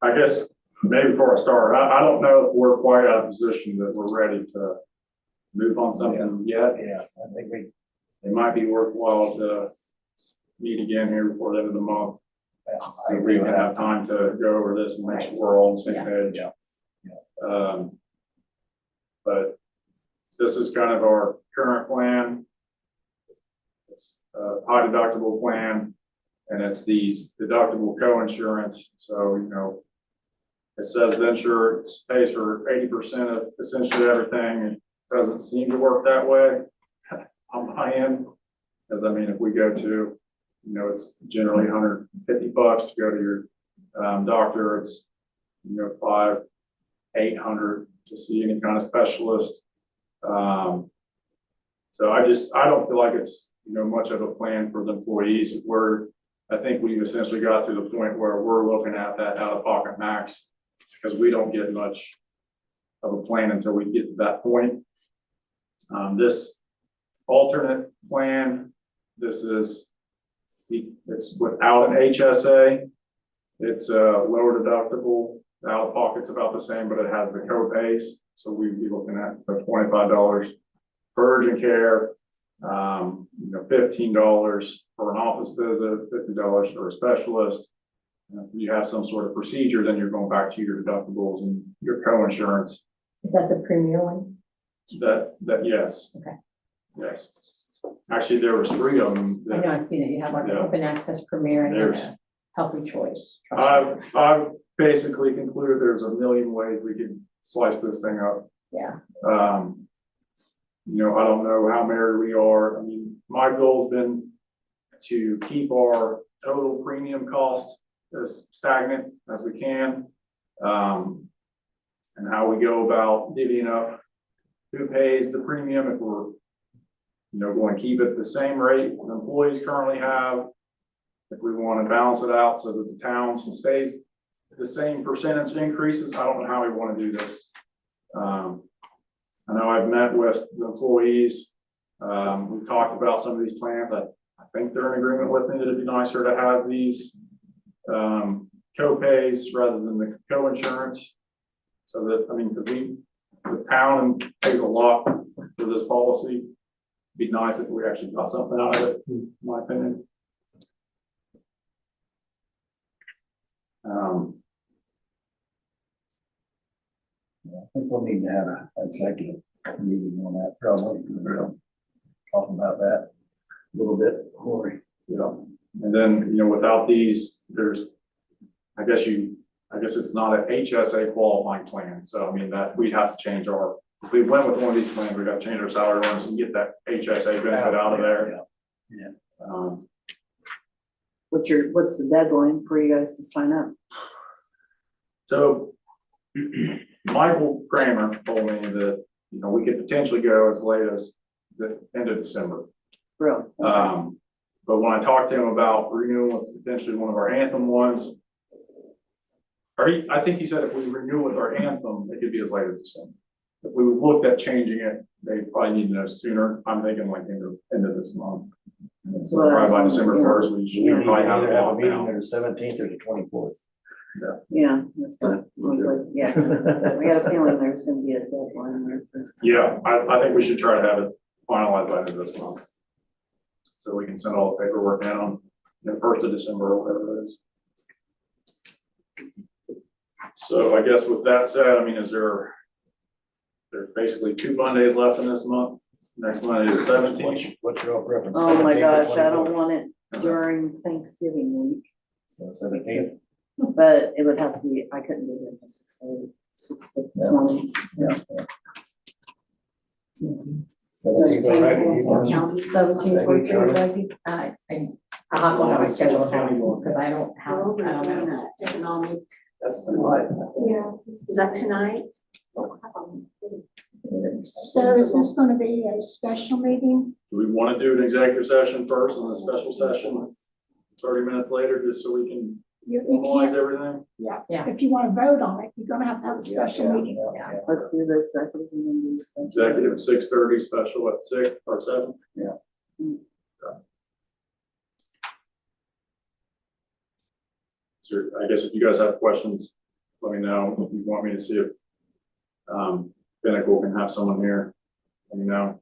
I guess maybe before I start, I don't know if we're quite out of position that we're ready to move on something yet. Yeah, I think It might be worthwhile to meet again here before the end of the month. I agree We with can that. have time to go over this and make sure we're all on the same page. Yeah. But this is kind of our current plan. It's a high deductible plan, and it's these deductible co-insurance. So, it says the insurance pays for 80% of essentially everything. It doesn't seem to work that way on my end. Because if we go to, it's generally $150 to go to your doctor. It's, $500, $800 to see any kind of specialist. So I don't feel like it's, much of a plan for the employees. I think we've essentially got to the point where we're looking at that out-of-pocket max because we don't get much of a plan until we get to that point. This alternate plan, it's without an HSA. It's a lower deductible. The out-of-pocket's about the same, but it has the co-pays. So we'd be looking at the $25 for urgent care, $15 for an office visit, $50 for a specialist. If you have some sort of procedure, then you're going back to your deductibles and your co-insurance. Is that the premier one? Yes. Okay. Yes. Actually, there was 3 of them. I know, I see that you have like an Yeah. open access premier and then There's- a healthy choice. I've basically concluded there's a million ways we could slice this thing up. Yeah, I don't know how married we are. My goal's been to keep our total premium cost as stagnant as we can. And how we go about divvying up who pays the premium, if we're, going to keep it the same rate the employees currently have. If we want to balance it out so that the town stays the same percentage increases, I don't know how we want to do this. I know I've met with the employees. We've talked about some of these plans. I think they're in agreement with me that it'd be nicer to have these co-pays rather than the co-insurance. So that, I mean, the town pays a lot for this policy. Be nice if we actually got something out of it, in my opinion. I think we'll need to have an executive meeting on that, probably, talk about that a little bit more. Yeah, and then, you know, without these, there's, I guess it's not an HSA qualifying plan, so I mean, that we'd have to change our, if we went with one of these plans, we got to change our salary ordinance and get that HSA benefit out of there. Yeah. What's the deadline for you guys to sign up? So Michael Kramer told me that, you know, we could potentially go as late as the end of December. Really? But when I talked to him about renewing with potentially one of our Anthem ones, I think he said if we renew with our Anthem, it could be as late as December. If we looked at changing it, they probably need to know sooner. I'm thinking like end of this month. So what I was probably by December wondering, 1st, we should yeah. probably have Either it have a locked meeting down. on the 17th or the 24th. Yeah, that's what I was like, yeah, 'cause I got a feeling there's gonna be a deadline there. Yeah, I think we should try to have it finalized by the end of this month. So we can send all the paperwork in on the 1st of December or whatever it is. So I guess with that said, I mean, there's basically 2 Mondays left in this month. Next Monday is 17th. What's your preference? Oh my 17th or gosh, I don't 24th? want it during Thanksgiving week, So 17th. but it would have to be, I couldn't do it until 6:30, 6:20. Yeah. 17th, all right with you, Marcy? 17th work for everybody. I'll have to look at my schedule at home, because I don't know. That's the light. Yeah. Is that tonight? So is this gonna be a special meeting? Do we want to do an executive session first and a special session 30 minutes later, just so we can You formalize can't, everything? Yeah. if you wanna vote on it, you're gonna have to have a special meeting. Yeah. Let's do the executive and then do the special. Executive at 6:30, special at 6 or 7? Yeah. Okay. So I guess if you guys have questions, let me know. If you want me to see if Pinnacle can have someone here, let me know.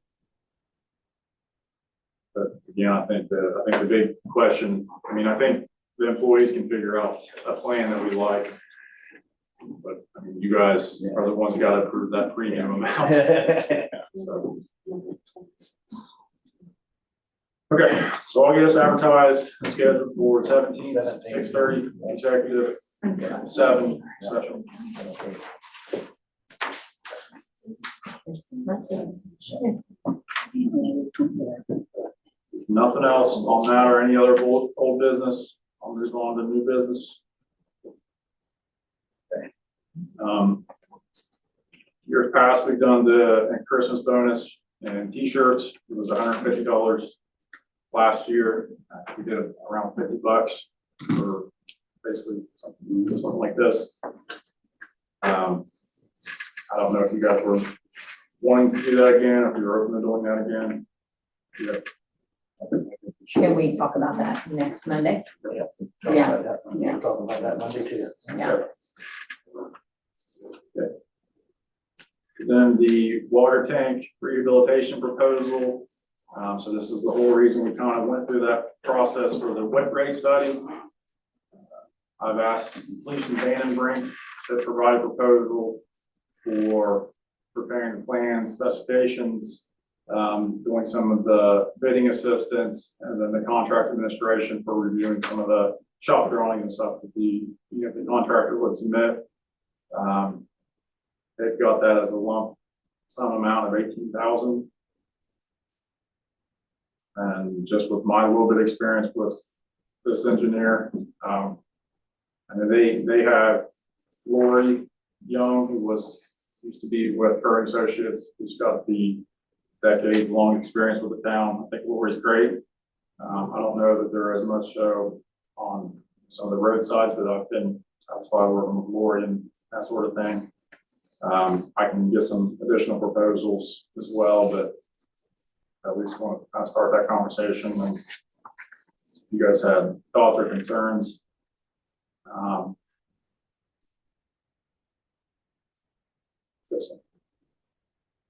But again, I think the big question, I mean, I think the employees can figure out a plan that we like. But I mean, you guys are the ones who got to approve that premium amount. So. Okay, so I'll get us advertised, and scheduled for 17th, 6:30, executive, 7, special. If nothing else on that or any other old business, I'll move on to new business. Years past, we've done the Christmas bonus and t-shirts. It was $150 last year. We did around $50 for basically something like this. I don't know if you guys were wanting to do that again, if you were open to doing that again. Yeah. Can we talk about that next Monday? Yeah. Yeah. Talk about that Monday too. Yeah. Okay. Then the water tank rehabilitation proposal. So this is the whole reason we kind of went through that process for the wet rate study. I've asked Fleet and Brink to provide a proposal for preparing the plans, specifications, doing some of the bidding assistance, and then the contract administration for reviewing some of the shop drawings and stuff that the contractor would submit. They've got that as a lump sum amount of $18,000. And just with my little bit of experience with this engineer, and they have Lori Young, who used to be with Curry Associates, who's got the decades-long experience with the town. I think Lori's great. I don't know that there is much so on some of the roadsides, but that's why I'm working with Lori and that sort of thing. I can get some additional proposals as well, but at least want to kind of start that conversation. And if you guys have thoughts or concerns, This one.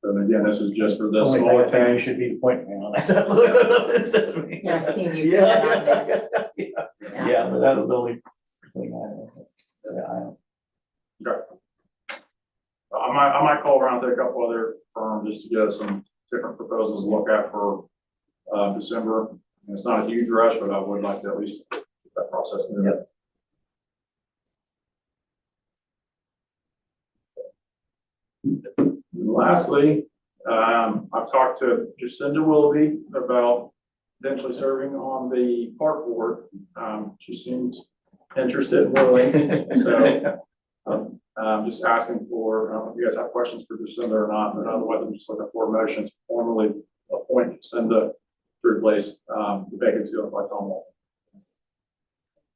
And again, this is just for the Only thing smaller I think you tanks. should be the point man on that. That's what it said to me. Yeah, I've seen you put that on there. Yeah, yeah, but that was the only thing I might call around to a couple other firms just to get some different proposals to look at for December. And it's not a huge rush, but I would like to at least get that process moving. Lastly, I've talked to Jacinda Willoughby about potentially serving on the park board. She seems interested and willing, so I'm just asking for, I don't know if you guys have questions for Jacinda or not, but otherwise I'm just looking for a motion to formally appoint Jacinda to replace the vacancy of my Tom Wall.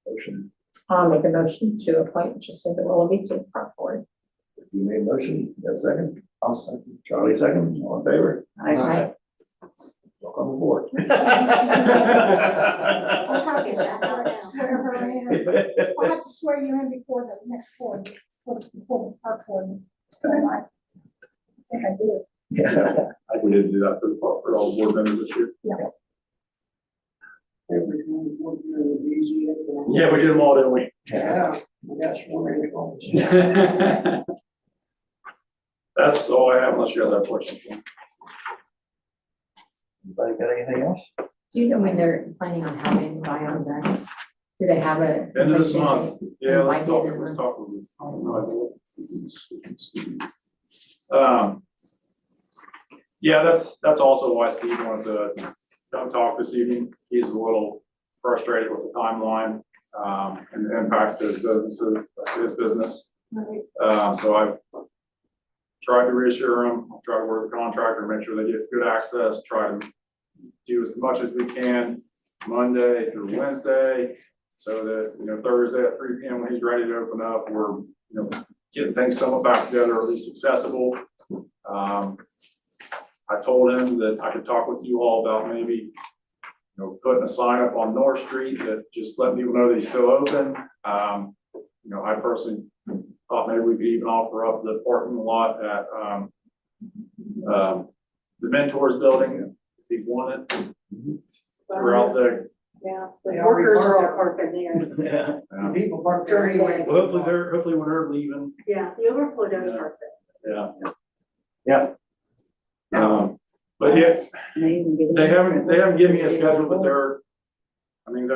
Motion. I'll make a motion to appoint Jacinda Willoughby to the park board. You made a motion, you got a second? I'll second. Charlie second, all in favor? Aye. Welcome aboard. I'll have to swear her in. I'll have to swear you in before the next board, before the park board. I think I do. Yeah. We didn't do that for the park, for all the board members this year. Everything was really easy. Yeah, we did them all, didn't we? Yeah, we got sworn in. That's all I have unless you have that question. Anybody got anything else? Do you know when they're planning on having Ryan back? Do they have a? End of this completion month, date? yeah, let's Invite talk, them. let's talk. I don't know. Yeah, that's also why Steve wanted to come talk this evening. He's a little frustrated with the timeline, and the impacts to his business. So I've tried to reassure him, I'll try to work with the contractor, make sure they get good access, try to do as much as we can Monday through Wednesday, so that, you know, Thursday at 3 p.m. when he's ready to open up, we're, you know, getting things somewhat back together, or at least accessible. I told him that I could talk with you all about maybe, you know, putting a sign up on North Street that just let people know that he's still open. You know, I personally thought maybe we could even offer up the parking lot at the Mentors building if he wanted. Throughout the, Yeah, They the already workers are all parked parking there. Yeah. People park there anyway. well, hopefully when they're leaving, Yeah, the overflow does Yeah. park there. yeah. But yeah, They they haven't given me a schedule, but I mean, they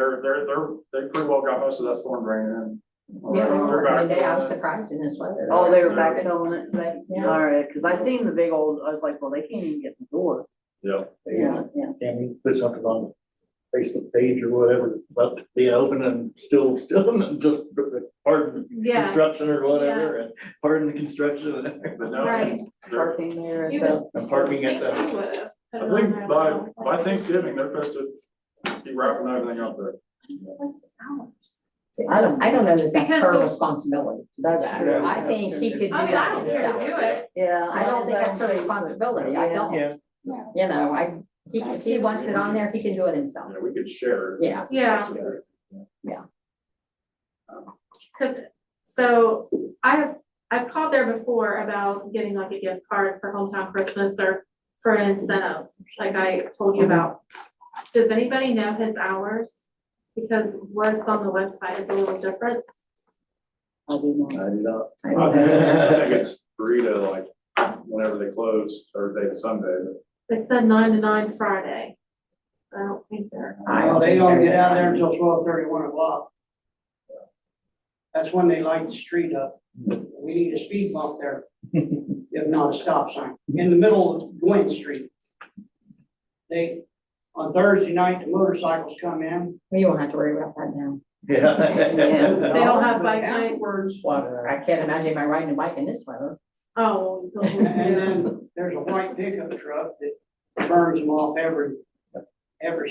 pretty well got most of that storm drain in. Yeah, they were, I mean, I was backfilling it. surprised in this weather. Oh, they were backfilling it today? Yeah. All right, cause I seen the big old, I was like, well, they can't even get in the door. Yeah, Yeah. Can we put something on the Facebook page or whatever, about being open and still just pardon the Yeah. construction or whatever, and Yes. pardon the construction but no. Right. they're- Parking there at You the, and parking at Think the. you would've put I it on think there, by though. Thanksgiving, they're supposed to be wrapping everything up there. What's his hours? I don't know that that's Because her the- responsibility. to do That's that. true. I think he could do I mean, I that don't care to do himself. it. yeah. I don't think that's her Facebook. responsibility. I Yeah. don't. Yeah. No. You know, if he wants it on there, he can do it himself. Yeah, we could share it. Yeah. Yeah. Cause, so I've called there before about getting like a gift card for hometown Christmas or for an incentive, like I told you about. Does anybody know his hours? Because what's on the website is a little different. I do know. I do not. I think it's 3 to like whenever they close, Thursday to Sunday. It said 9 to 9 Friday. I don't think they're. Well, they don't get out there until 12:30, 1 o'clock. That's when they light the street up. We need a speed bump there, if not a stop sign, in the middle of Gwynn Street. On Thursday night, the motorcycles come in. We won't have to worry about that now. Yeah. They don't have bike night? Afterwards, I can't imagine anybody riding a bike in this weather. Oh. and then there's a white pickup truck that burns them off every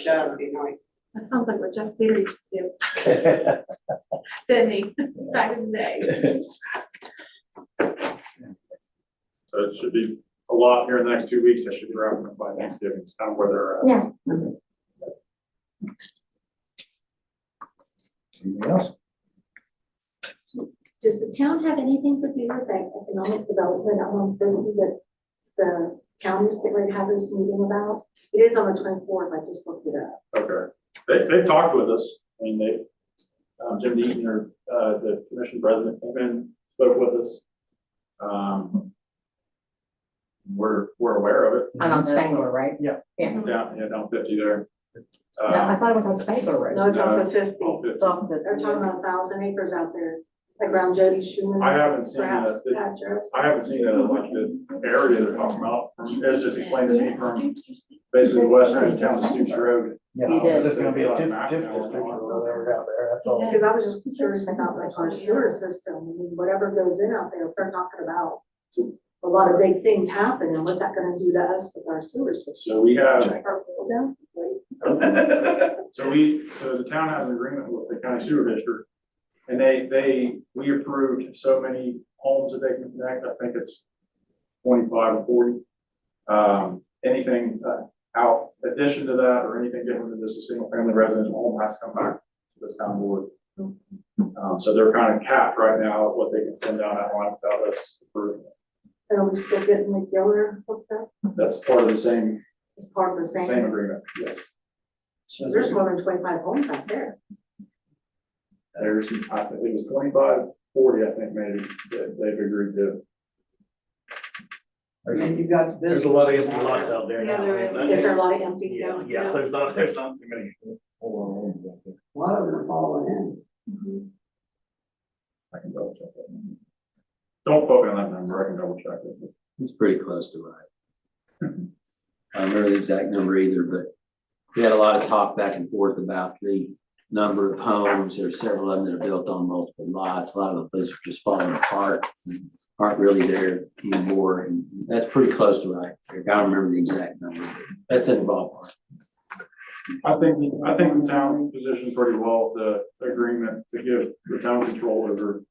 Saturday night. That sounds like what Jeff Peters used to do, didn't he, back in the day? So it should be a lot here in the next 2 weeks. That should be wrapping up by Thanksgiving. It's kind of where they're at. Yeah. Anything else? Does the town have anything to do with that economic development at 150 that the county's getting ready to have this meeting about? It is on the 24th, I just looked it up. Okay, they've talked with us, I mean, Jim Deaton, the commission president, came in, spoke with us. We're aware of it, I'm on Spangler, right? down 50 there. No, I thought it was on Spangler Road. No, it's off of 50. It's off the. They're talking about 1,000 acres out there, like around Jody Schuman's. I haven't seen perhaps that. address. I haven't seen that elected area they're talking about, it was just explained to me from basically the western town of Stoops Road. Yeah, He it's did. just gonna be a TIF district or whatever out there, that's all. Because I was just curious about like our sewer system, I mean, whatever goes in out there, if they're talking about a lot of big things happen, and what's that gonna do to us with our sewer system? So we have, Yeah. so the town has an agreement with the county sewer district. And we approved so many homes that they can connect, I think it's 25 or 40. Anything out addition to that or anything different than just a single family residential home has to come back to this town board. So they're kind of capped right now at what they can send down that line without us approving it. And are we still getting the Giller hooked up? That's part of the same It's part of the same, agreement, yes. there's more than 25 homes out there. There's, I think it was 25, 40, I think maybe, that they've agreed to. And you got the There's a lot of business empty lots out there Yeah, now. there is there a lot of empties down? Yeah, there's not too many. A lot of them are falling in. Mhm. I can double check that. Don't quote me on that number, I can double check it. It's pretty close to right. I don't remember the exact number either, but we had a lot of talk back and forth about the number of homes. There's several of them that are built on multiple lots. A lot of those are just falling apart, and aren't really there anymore. And that's pretty close to right. I don't remember the exact number, but that's in the ballpark. I think the town's positioned pretty well with the agreement to give the town control over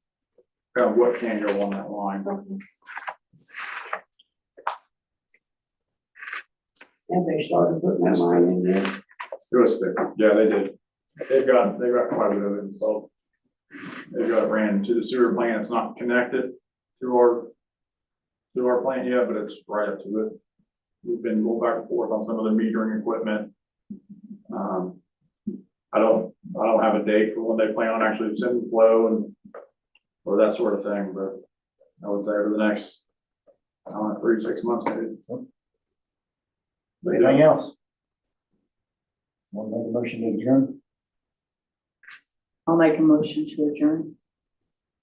kind of what can go on that line. And they started putting that line in there. It was thick. Yeah, they did. They've got quite a bit of it installed. They've got it ran to the sewer plant. It's not connected to our plant yet, but it's right up to it. We've been going back and forth on some of the metering equipment. I don't have a date for when they plan on actually sending flow and or that sort of thing, but I would say over the next, I don't know, 3 to 6 months maybe. Anything else? Want to make a motion to adjourn? I'll make a motion to adjourn.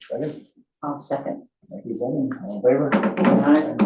Second, I'll second. thank you, second, all in favor? I'm tired.